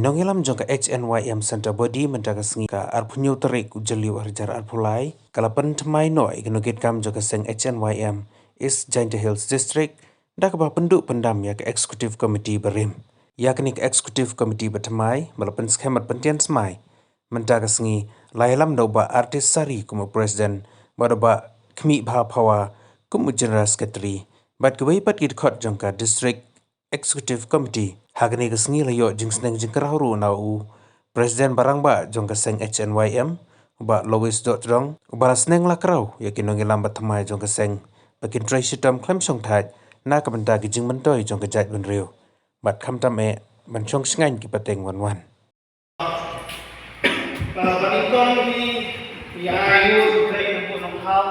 Kinongilam jongka HNYM Center Body mendaga sengika arpunyo terik ujeliu arjar arpulai kalapan temai noi kinugit kam jongka seng HNYM East Giant Hills District dak bah penduk pendam ya ke Executive Committee berim. Ya kini ke Executive Committee bertemai melapan skhemat pentian semai mendaga sengi lailam doba artis sari kuma presiden badaba kemi bah pawa kuma general secretary bat kebai pat kit jongka District Executive Committee hagni kesengi layo jing seneng jing kerahuru nau presiden barang ba jong keseng HNYM ba Louis Dotdong ba seneng la kerau ya kinongi lambat temai jong keseng bakin trai shitam klem song thaj na ka benda ki jing mentoi jong kejat ben riu bat kham tam e ban chong sngain ki pateng wan Banikon di ayu dari nong hal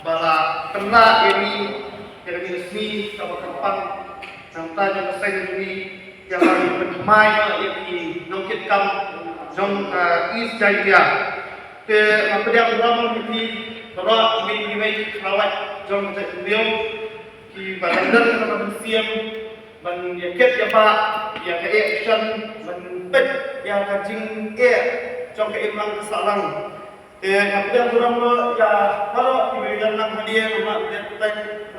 bala kena ini dari resmi kalau kepang sampai yang saya ini yang lagi bermain yang di nongkit kam jom East Jaya ke apa dia ulama ini kalau ini rawat jom saya beliau di bandar sama museum ban yaket ya pak yang ke action ban pet yang kajing jom ke imam kesalang yang dia ulama ya kalau di bagian nang hadiah rumah dia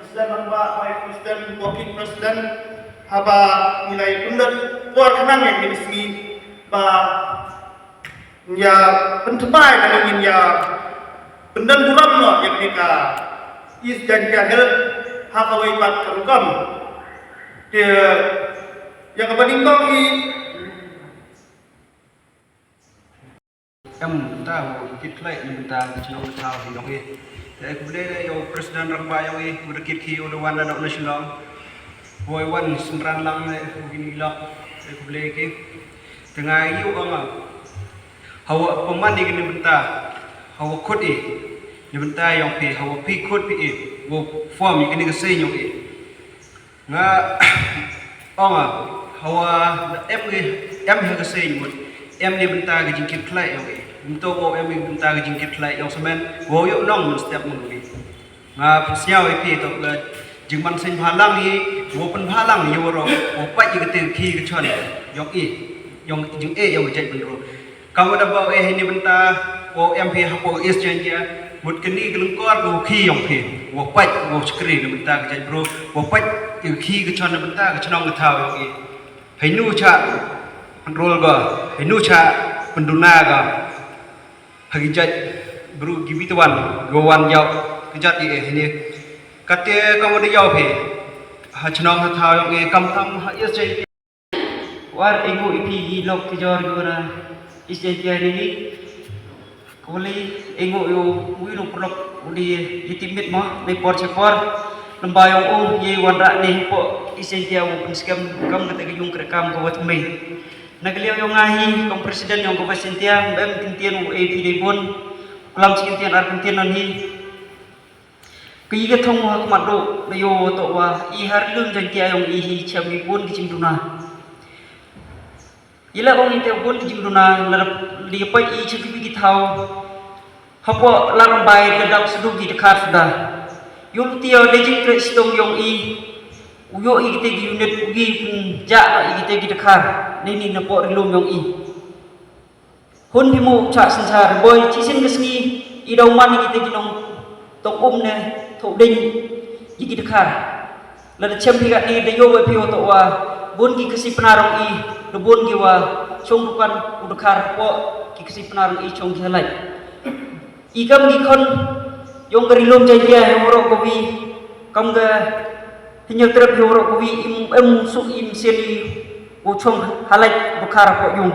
presiden apa presiden wakil presiden haba nilai pundat buat kenang yang di sini ba ya pentemai kan ingin ya pendan buram no yang mereka is dan jahil hakawai bat kerukam dia yang kebaningkong ini em tahu kit lệ nhưng ta chỉ nói thao thì đồng ý để cũng để yêu president răng bay yêu udah kit khi udah wan ada nasional boy wan semran lang begini lah để cũng để cái tengah yêu ang hawa peman di kini benta hawa kod ni benta yang pi hawa pi kod pi wo form yang kini kesini yang nga ang hawa em kesini em ni benta ke jingkit klay yang untuk em ni benta ke jingkit klay yang semen wo yuk nong men setiap minggu nga siau pi to la jingman sin halang ni wo pen halang ni wo wo pai ke te ki ke chon yang yang jing yang jai ben ro kamu dah bawa ni benta wo em pi hapo is janja mut kini gelengkor wo ki yang pi wo pai wo skri ni benta ke jai bro wo pai ke ki ke chon ni benta ke chonong ke thau yang hai nu cha role ga nu cha penduna ga hagi jaj bru gibituan gowan yau kejat ini kate kamu di yau pe ha chnong ha thau yang kam kam ha yes jai war ego ipi lok kejor gona is jai ni koli ego yo wi no prok udi itimit mo me por chepor lembayong ye wan ra ni po is jai wo skam kam kate yung krekam ko wat me Nagaliw yung ngahi kong presiden yung kubasintiya mbem tintiyan u AP debon kulam sintiyan arkintiyan nanhi kiyiga thong wa kumado layo to wa ihar lung jantiya yung ihi chami bun kicing duna ila ong ite bun kicing duna larap lipai i chaki githaw hapo larbay dadak sudugi dekat sudah yung tiyo lejing kristong yung i uyo igite gi unit ugi ja igite gi dekhar ni napo rilum yong i hun himu cha sansar boy chisin kesni idau man igite gi nong tokum ne thoding gi dekhar la de chempi ga ni de yo wa pio to wa bun gi kesi penarong i de bun gi wa chong dukan udekhar po gi kesi penarong i chong gi halai igam gi khon yong rilum jai dia horo ko bi kam ga hinyal terap horo ko wi im su im seli wo chong halai bukhara ko yung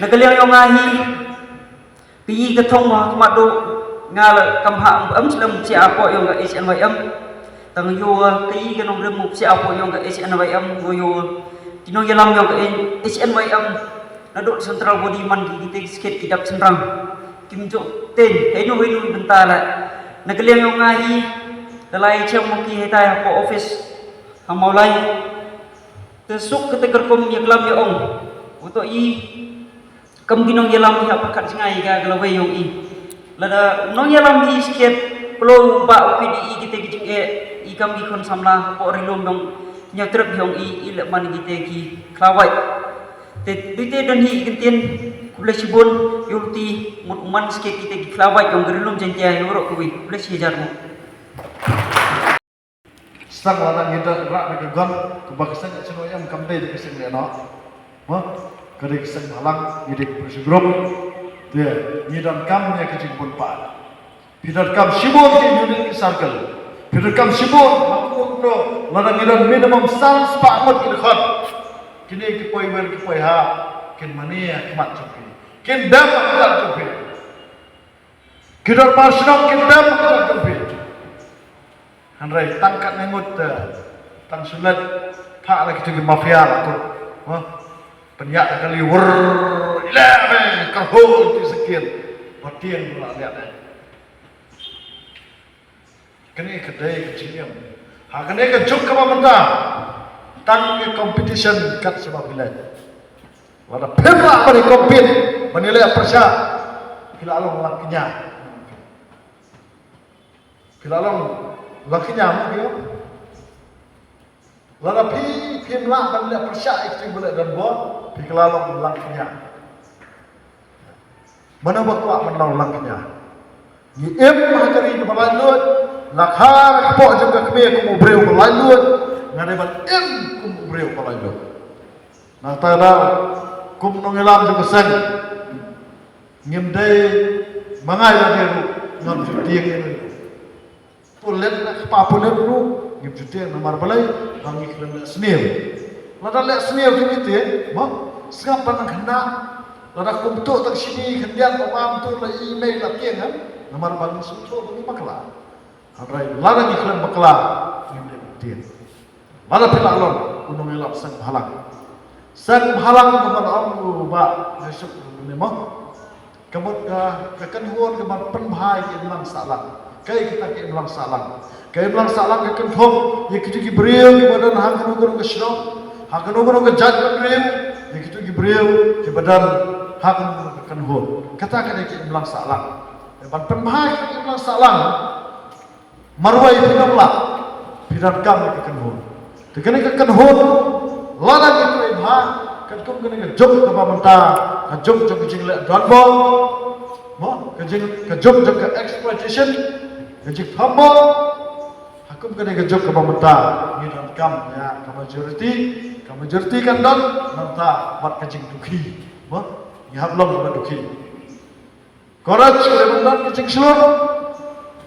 nagaliang yung ngahi pi ka thong ma do ngal kam ha slam si apo yung ga HNYM tang yo pi ka nong rem si apo yung ga HNYM go yo tinong yalam yung ga HNYM na do central body man gi te sket kidap senrang kim jo ten henu bentala nagaliang yung ngahi dalai cem mungkin hitai apa office hamaulai tesuk ketegar kom yaklam ya ong untuk i kam ginong yalam ya pakat singai ga galawai yong i lada nong yalam i siket plo ba updi kita gijing i kam gi kon samla po rilom dong nyatrep yong i ilek man gite gi klawai Te dan hi gentian kubla sibon yulti mut uman ske kita giklawai yang gerilum jantia yorok kuwi kubla sijarmu. Sang lana ngida rak na gon kebakasan cino yang kamdai de keseng le no. Kare keseng halang ngide kursi grup. Dia ngidan kam nya kecing pun pa. Pidat kam sibon ke unit circle. Pidat kam sibon makmum do lana ngidan minimum sans pa amot kid khot. Kini kipoi wer kipoi ha kin mania kemat cupi. Kin dam kemat cupi. Kidor parsnok kin dam kemat cupi. Handrai tangkat nengut tang sulat tak lagi tu mafia lah tu. Penyak kali wer ilah kahul tu sekian. Patian pula lihat Kini kedai kecil. Ha kini kejuk ke pemerintah. Tang ke competition kat sebab bilai. Wala pera bari kompet menilai persya. Kila along lakinya. Kila along lakinya dia. Lada pi mla menilai persya ikti boleh dan bon. Kila along lakinya. Mana bakwa menang lakinya. Yem mahakari di balanut. Lakhar kapok juga kemih kumu breu balanut. Ngareban kumu breu balanut. Nah tada kum nongelam juga sen ngimdai mangai lagi ngam jutiang ini tulen apapun itu ngim jutiang nomor balai bangi kena senil lada lek senil tu gitu ya sengap panang hendak lada kum tu tak sini hendian pamam tu la email la tiang kan nomor bangi sutu bangi makla harai lada ngiklan makla ngimdai jutiang lada pilalon nongelam sen halang sang halang kepada Allah ba nasib ni mah kemud kekan huon kemat penbhai ke imlang salang kai kita ke imlang salang ke kan thom ye kitu ki breu ke badan hang kanu ke shro hang kanu ke jat ke breu ye kitu ki breu ke badan hang kanu ke kan huon kata ke imlang salang ban penbhai ke imlang salang marwai pinamla pidan kam ke kan huon tekene ke kan huon lada gitu ibha kan kum kena jom ke pemerintah jom kecing le donbo kejum ke exploitation kecing hambo hakum kena jom ke pemerintah ni dan kam ya ke majority kan dan nanta mat kecing duki ya hablom ke duki koraj ke bendan kecing seluruh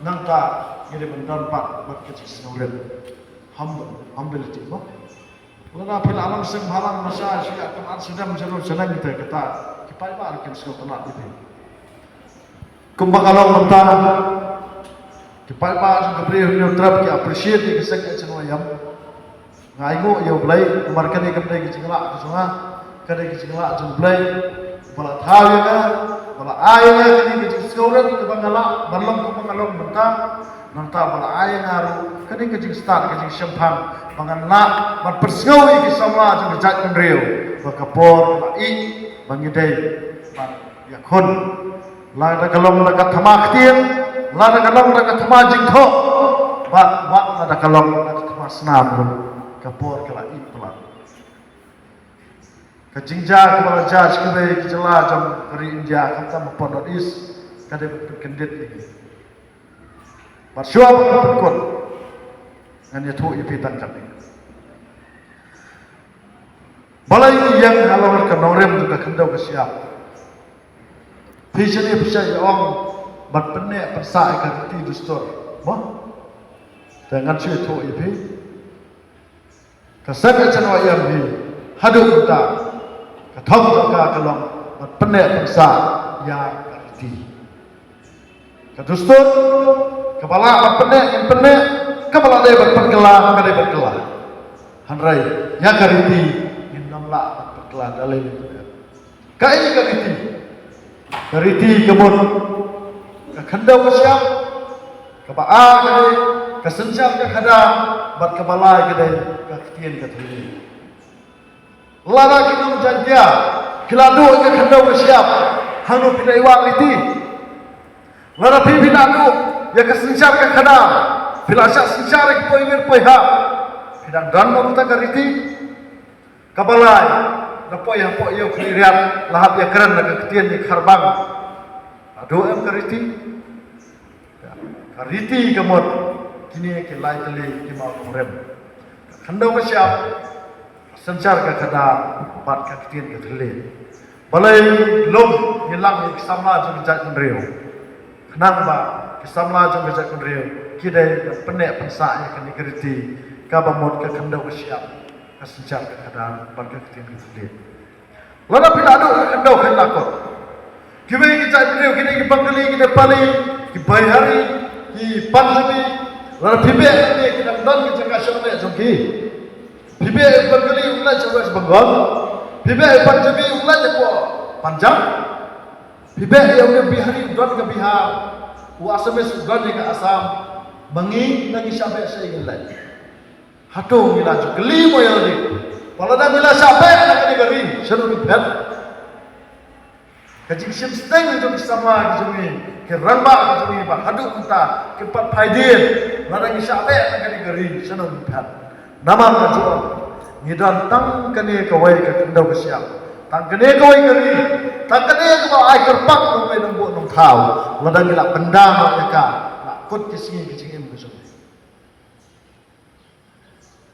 nanta ni bendan mat kecing seluruh humility Lada pil alam sing halang masa siap kan sedang jalur jalan kita kata kipai ba arkin sing kena itu. Kumbang alam mentah kipai ba sing kebre ni trap ki appreciate ki sing cenwa yam. Ngaigo yo blai markan ni kebre ki cingla semua kade ki cingla jeng blai bala thaw ya bala ayah ni ki skauran ke bangala barlam kumbang alam mentah nanta bala ayah ngaru kade ki start ki sempang Panganla berpersengau iki sama jeng jat kendriu bakapor lai bangidai yakun la da kalong la kathama khtin la da kalong la kathama jingtho ba la da kalong la kathama snam kapor kala i pala kajingja kala jaj kebe kijala jam kari India kata mapon is kade kendit iki Barsyua berkut dan itu ipitan kami. Balai yang halal kenorem juga kendau kesiap. Vision ini bisa yang berpenek persai kati dustur. Dengan itu ipi. Kesannya cenwa yang di hadap kita. Ketom kita kalau berpenek persai yang kati. Kedustur kepala berpenek yang penek. Kepala dia berperkelah, dia berkelah. Handrai, yang kariti, innamla berkelah dalam itu. Kai kariti kebun, kekendau kesiap, kepaa kade, kesenjam kekada, bat kepala kade, keketian ketiri. Lara kita menjantia, kiladu kekendau kesiap, hanu pindah iwang iti. Lara pindah ya kesenjam kekada. Bila asyak sejarah poimir poiha, bidang dan kita kariti, kabalai, Napo yang po yo kiriat lahap ya keren nak ketien ni kharbang. Ado em kariti. Kariti kamot kini ke lai tali ki mau rem. Khandau ka siap sancar ka kada bat ka ketien ka thele. Balai lom hilang ni samla jong jat menreu. Kenang ba ki samla jong jat menreu. Kidai penek pensa ya kini kariti ka bamot ka khandau ka siap. Sejak keadaan bangga kita sendiri. Lalu bila ada kendau hendak kau, kita kita berdua kita bangkali kita pali, kita bayari, kita panjumi, lalu bibe kita dan kita kasih mana jomki, bibe bangkali ulah coba sebanggal, bibe panjumi ulah coba panjang, bibe yang bihari dan ke bihar, uasames dan ke asam, mengi lagi sampai saya ingat. Hatu mila jukli mo yali. Pala na mila sampai na kani gari. Sino ni pet? Kajik sim steng itu sama kajumi. Keramba kajumi ba. Hadu kita kepat paidin. Larang sampai na kani gari. Sino ni pet? Nama kajuan. Ngidan tang kani kawai ka kendau kesiap. Tang kani kawai gari. Tang kani ka ai kerpak nong nong bu nong thau. Ladang mila pendam ka. Nak kut kisingi kicingim kajumi.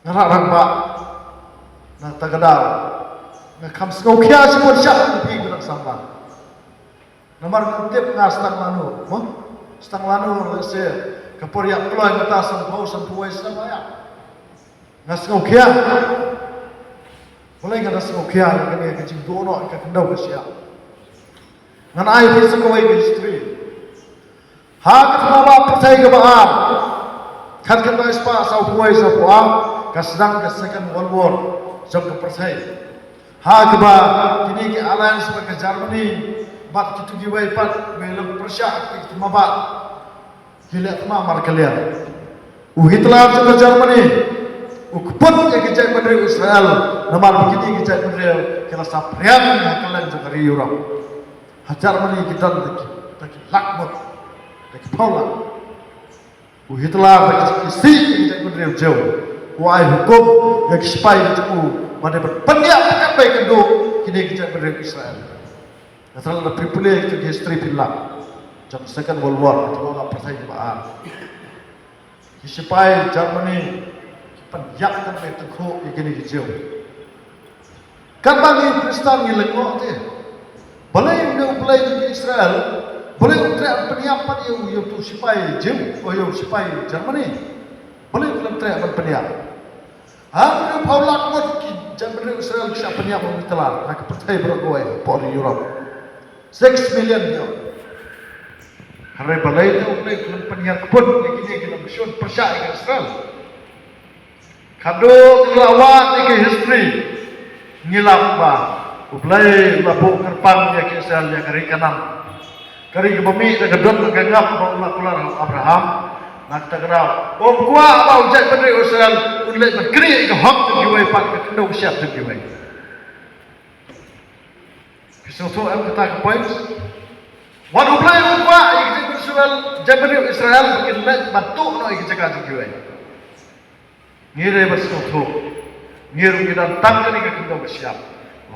Ngarang pak, nak tagadal, nak kam skaukia semua siapa di pinggir sampah. Nomor kutip ngas stang lanu, stang lanu se kaporiak peloy mata sampau sampuai sama ya. Ngas skaukia, boleh ngas skaukia kini kecil dono kekendau kesia. Ngan air di sekawai ke istri. Hak kenapa percaya kebaan? Kan kita ispa sampuai sampuang. Kasdang ke second world war jom ke persai ha keba kini ke alliance ke Germany bat kitu giwai pat melem Persia ke mabat gila tma mar kalian Hitler ke Germany ukput ke Germany Israel namar kini ke Germany kala saprian kalian ke Europe ha Germany kita tak lakmut tak paula Hitler ke si ke Germany jauh wahai hukum yang supaya itu mana berpendiam akan baik itu kini kita berdiri Israel. Asal ada privilege itu history bilang jam second world war itu orang percaya bahan. Supaya Germany pendiam akan baik itu kini hijau. Kan bagi Kristen ni lengok tu, boleh dia boleh di Israel, boleh untuk pendiapan yang tu supaya hijau, yang supaya Germany, boleh untuk pendiam. Hampir Paulak pun Germany Israel siapa ni yang telah nak percaya beragoi poli Europe 6 million dia. Hari balai itu boleh kelem penyiar pun begini kita bersyukur percaya Israel. Kado lawan ke history ngilap ba. Boleh lapuk kerpang ya ke Israel yang kari kanan. Kari ke bumi dan kedot ngap ba ular Abraham. Nak tagrau. Kuah bau jat beri Israel ulai berkeri ke hak terjuai pak ke kendau siap terjuai. Kesuatu am kata ke points. Waduh ulai kuah ikut Israel jabari Israel bikin lek batu no ikut jaga terjuai. Ngire bersuatu. Ngiru kita tangkan ke kendau siap.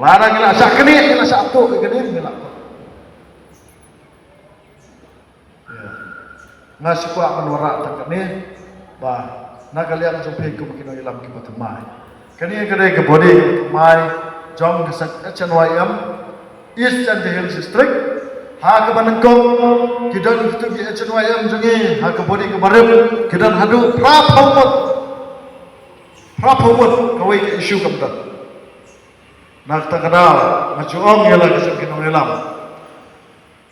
Larang ila sak keni ila sak tu ke keni ila. Nasi kuat menwarak tangkap ni, bah nak kalian jumpa aku mungkin ilam kita temai. Kini kedai ke body temai, jom ke HNYM East Chandigarh District, ha ke Banengkong, kita itu di HNYM jengi, ha ke body ke Marib, kita hadu prapomot kawai ke isu kemudian. Nak tak kenal, macam orang yang lagi sekian orang ilam.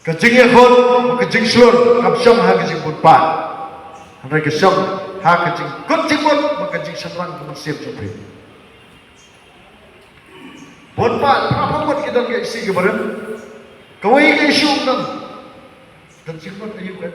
Kecing ekor, kecing slur, kapsam ha kecing putpat. Hari kesam ha kecing put, kecing serang kemasir cuci. Putpat, apa pun kita ke isi kebaran. Kau ini isu kan? Kecing put ayuh kan?